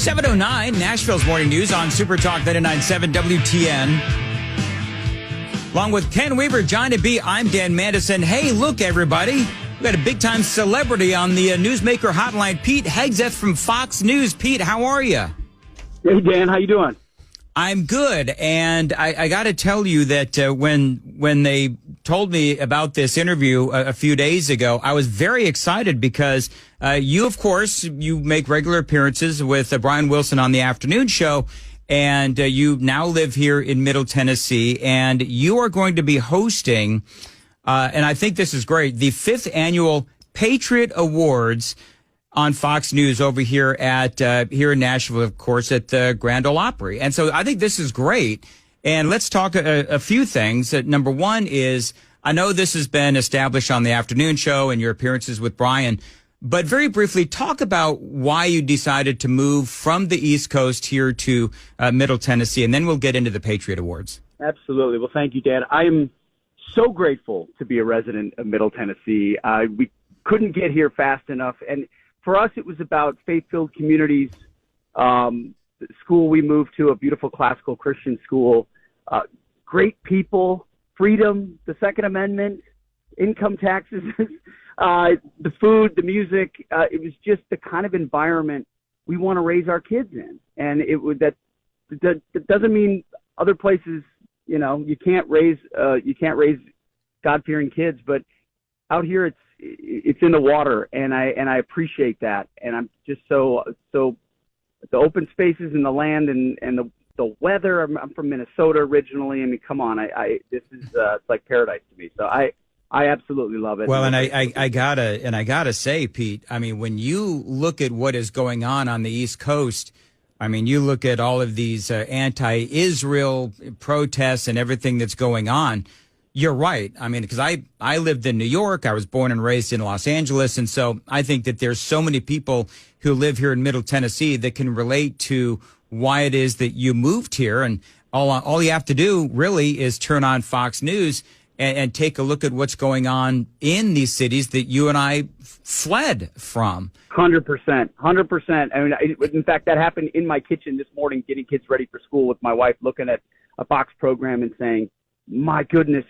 7:09, Nashville's Morning News on Super Talk 99.7 WTN. Along with Ken Weaver, John and B, I'm Dan Mandison. Hey, look, everybody. We got a big-time celebrity on the Newsmaker hotline, Pete Hegseth from Fox News. Pete, how are you? Hey, Dan. How you doing? I'm good, and I got to tell you that when they told me about this interview a few days ago, I was very excited because you, of course, you make regular appearances with Brian Wilson on the afternoon show, and you now live here in Middle Tennessee, and you are going to be hosting, and I think this is great, the 5th annual Patriot Awards on Fox News over here at here in Nashville, of course, at the Grand Ole Opry. And so I think this is great. And let's talk a few things. Number one is, I know this has been established on the afternoon show and your appearances with Brian, but very briefly, talk about why you decided to move from the East Coast here to Middle Tennessee, and then we'll get into the Patriot Awards. Absolutely. Well, thank you, Dan. I am so grateful to be a resident of Middle Tennessee. We couldn't get here fast enough, and for us, it was about faith-filled communities. The school we moved to, a beautiful classical Christian school, great people, freedom, the Second Amendment, income taxes, the food, the music. It was just the kind of environment we want to raise our kids in. And that doesn't mean other places, you can't raise God-fearing kids, but out here it's in the water, and I appreciate that. And I'm just so the open spaces in the land and the weather. I'm from Minnesota originally. I mean, come on, this is it's like paradise to me. So I absolutely love it. Well, and I gotta say, Pete, I mean, when you look at what is going on the East Coast, I mean, you look at all of these anti-Israel protests and everything that's going on. You're right. I mean, because I lived in New York. I was born and raised in Los Angeles. And so I think that there's so many people who live here in Middle Tennessee that can relate to why it is that you moved here. And all you have to do really is turn on Fox News and take a look at what's going on in these cities that you and I fled from. 100%. I mean, in fact, that happened in my kitchen this morning, getting kids ready for school with my wife, looking at a Fox program and saying, my goodness,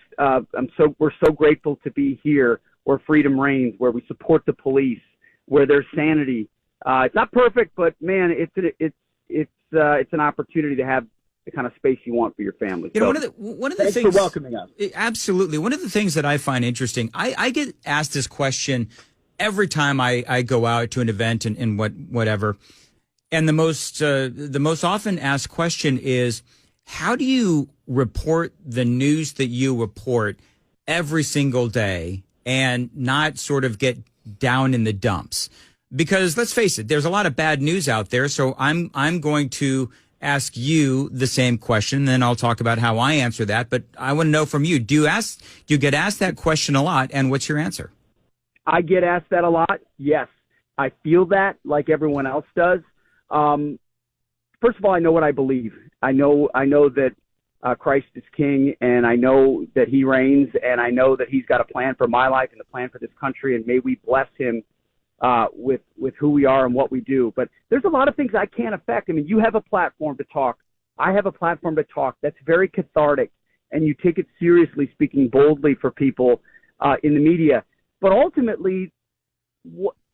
we're so grateful to be here where freedom reigns, where we support the police, where there's sanity. It's not perfect, but man, it's an opportunity to have the kind of space you want for your family. You know, one of the thanks things for welcoming us. Absolutely. One of the things that I find interesting, I get asked this question every time I go out to an event and whatever. And the most often asked question is, how do you report the news that you report every single day and not sort of get down in the dumps? Because let's face it, there's a lot of bad news out there. So I'm going to ask you the same question, then I'll talk about how I answer that. But I want to know from you, do you get asked that question a lot, and what's your answer? I get asked that a lot. Yes. I feel that like everyone else does. First of all, I know what I believe. I know that Christ is king, and I know that he reigns, and I know that he's got a plan for my life and a plan for this country, and may we bless him with who we are and what we do. But there's a lot of things I can't affect. I mean, you have a platform to talk. I have a platform to talk. That's very cathartic, and you take it seriously, speaking boldly for people in the media. But ultimately,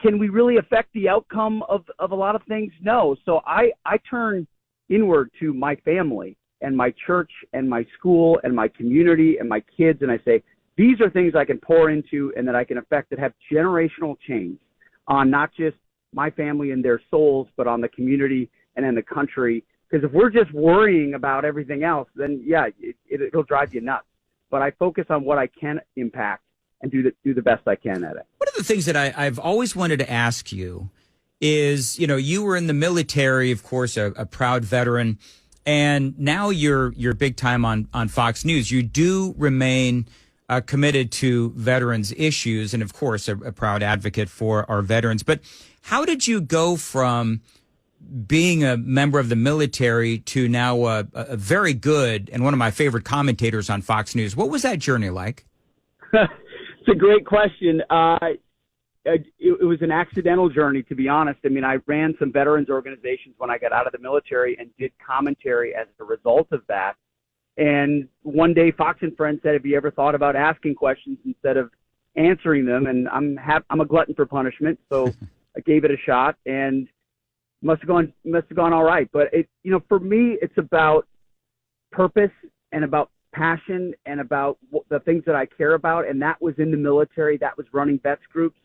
can we really affect the outcome of a lot of things? No. So I turn inward to my family and my church and my school and my community and my kids, and I say, these are things I can pour into and that I can affect that have generational change on not just my family and their souls, but on the community and in the country. Because if we're just worrying about everything else, then yeah, it'll drive you nuts. But I focus on what I can impact and do the best I can at it. One of the things that I've always wanted to ask you is, you were in the military, of course, a proud veteran, and now you're big time on Fox News. You do remain committed to veterans issues and, of course, a proud advocate for our veterans. But how did you go from being a member of the military to now a very good and one of my favorite commentators on Fox News? What was that journey like? It's a great question. it was an accidental journey, to be honest. I mean, I ran some veterans organizations when I got out of the military and did commentary as a result of that. And one day Fox and Friends said, have you ever thought about asking questions instead of answering them? And I'm a glutton for punishment, so I gave it a shot, and must have gone all right. But for me, it's about purpose and about passion and about the things that I care about. And that was in the military. That was running vets groups.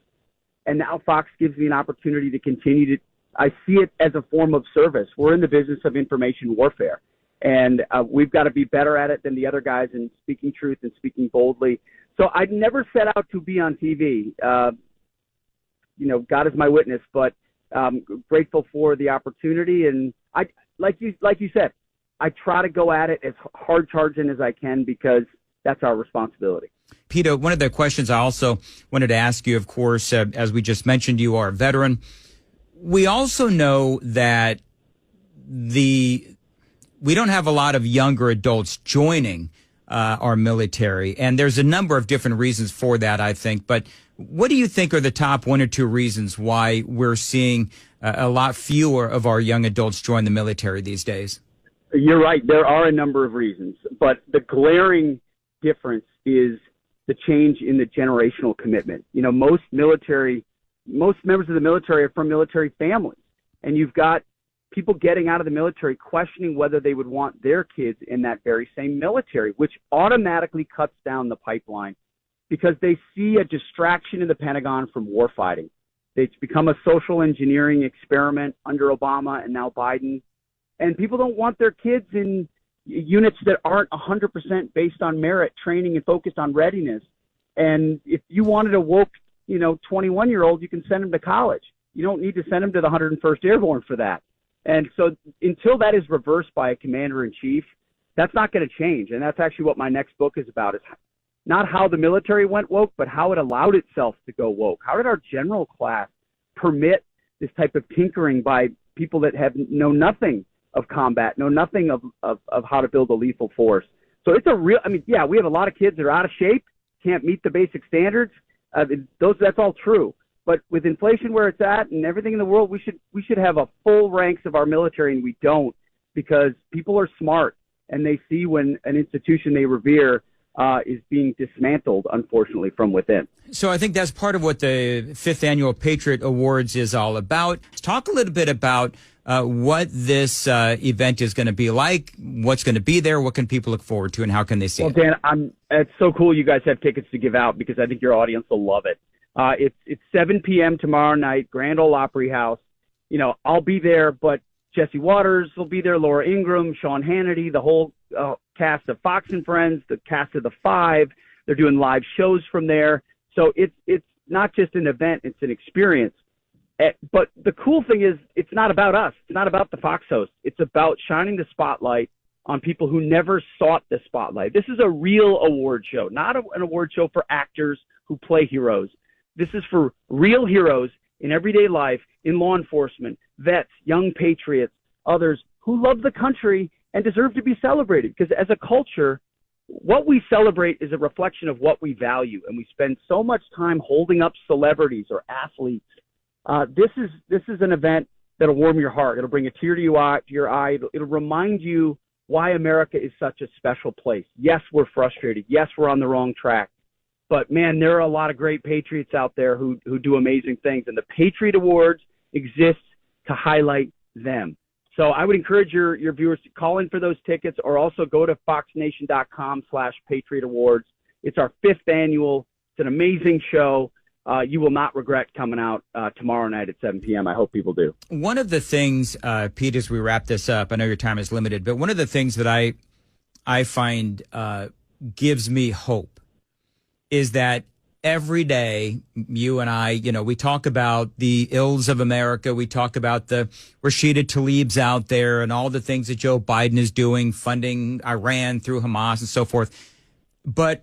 And now Fox gives me an opportunity to continue I see it as a form of service. We're in the business of information warfare, and we've got to be better at it than the other guys in speaking truth and speaking boldly. So I never set out to be on TV. God is my witness, but grateful for the opportunity. And I, like you said, I try to go at it as hard charging as I can, because that's our responsibility. Peter, one of the questions I also wanted to ask you, of course, as we just mentioned, you are a veteran. We also know that we don't have a lot of younger adults joining our military, and there's a number of different reasons for that, I think. But what do you think are the top one or two reasons why we're seeing a lot fewer of our young adults join the military these days? You're right. There are a number of reasons, but the glaring difference is the change in the generational commitment. Most members of the military are from military families, and you've got people getting out of the military questioning whether they would want their kids in that very same military, which automatically cuts down the pipeline because they see a distraction in the Pentagon from warfighting. It's become a social engineering experiment under Obama and now Biden, and people don't want their kids in units that aren't 100% based on merit training and focused on readiness. And if you wanted a woke, 21-year-old, you can send them to college. You don't need to send them to the 101st Airborne for that. And so until that is reversed by a commander-in-chief, that's not going to change. And that's actually what my next book is about, is not how the military went woke, but how it allowed itself to go woke. How did our general class permit this type of tinkering by people that know nothing of combat, know nothing of how to build a lethal force? So it's we have a lot of kids that are out of shape, can't meet the basic standards. That's all true. But with inflation where it's at and everything in the world, we should have a full ranks of our military, and we don't, because people are smart and they see when an institution they revere is being dismantled, unfortunately, from within. So I think that's part of what the 5th Annual Patriot Awards is all about. Let's talk a little bit about what this event is going to be like, what's going to be there, what can people look forward to, and how can they see it? Well, Dan, it's so cool you guys have tickets to give out, because I think your audience will love it. It's 7 p.m. tomorrow night, Grand Ole Opry House. I'll be there, but Jesse Waters will be there, Laura Ingraham, Sean Hannity, the whole cast of Fox and Friends, the cast of The Five. They're doing live shows from there. So it's not just an event, it's an experience. But the cool thing is, it's not about us. It's not about the Fox host. It's about shining the spotlight on people who never sought the spotlight. This is a real award show, not an award show for actors who play heroes. This is for real heroes in everyday life, in law enforcement, vets, young patriots, others who love the country and deserve to be celebrated. Because as a culture, what we celebrate is a reflection of what we value. And we spend so much time holding up celebrities or athletes. This is an event that'll warm your heart. It'll bring a tear to your eye. It'll remind you why America is such a special place. Yes, we're frustrated. Yes, we're on the wrong track. But, man, there are a lot of great patriots out there who do amazing things. And the Patriot Awards exists to highlight them. So I would encourage your viewers to call in for those tickets, or also go to foxnation.com/Patriot Awards. It's our 5th annual. It's an amazing show. You will not regret coming out tomorrow night at 7 p.m. I hope people do. One of the things, Pete, as we wrap this up, I know your time is limited, but one of the things that I find gives me hope is that every day you and I, we talk about the ills of America. We talk about the Rashida Tlaibs out there and all the things that Joe Biden is doing, funding Iran through Hamas and so forth. But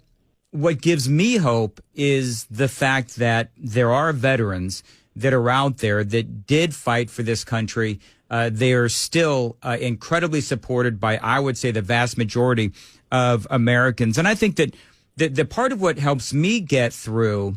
what gives me hope is the fact that there are veterans that are out there that did fight for this country. They are still incredibly supported by, I would say, the vast majority of Americans. And I think that the part of what helps me get through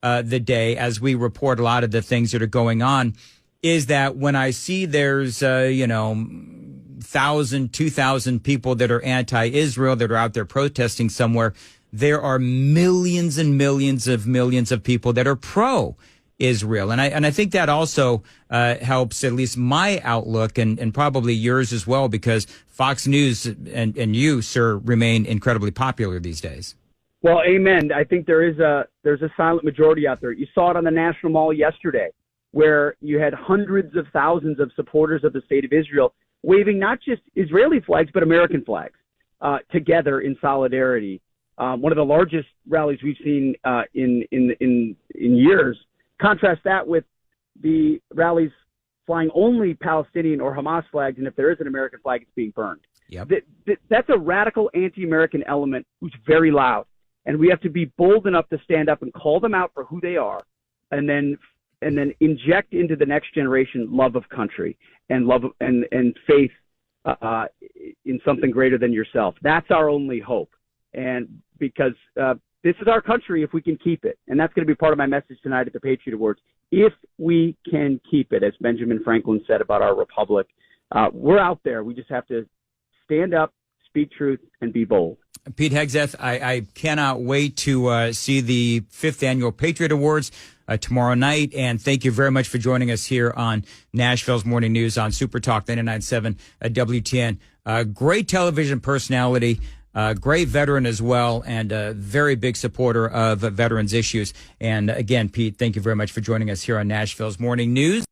the day as we report a lot of the things that are going on is that when I see there's, 1,000, 2,000 people that are anti-Israel that are out there protesting somewhere, there are millions and millions of people that are pro-Israel. And I think that also helps at least my outlook and probably yours as well, because Fox News and you, sir, remain incredibly popular these days. Well, amen. I think there's a silent majority out there. You saw it on the National Mall yesterday, where you had hundreds of thousands of supporters of the state of Israel waving not just Israeli flags, but American flags together in solidarity. One of the largest rallies we've seen in years. Contrast that with the rallies flying only Palestinian or Hamas flags, and if there is an American flag, it's being burned. Yep. That's a radical anti-American element who's very loud, and we have to be bold enough to stand up and call them out for who they are, and then inject into the next generation love of country and love and faith in something greater than yourself. That's our only hope. And because this is our country if we can keep it. And that's going to be part of my message tonight at the Patriot Awards. If we can keep it, as Benjamin Franklin said about our republic, we're out there. We just have to stand up, speak truth, and be bold. Pete Hegseth, I cannot wait to see the 5th Annual Patriot Awards tomorrow night. And thank you very much for joining us here on Nashville's Morning News on Super Talk 99.7 WTN. Great television personality, great veteran as well, and a very big supporter of veterans issues. And again, Pete, thank you very much for joining us here on Nashville's Morning News.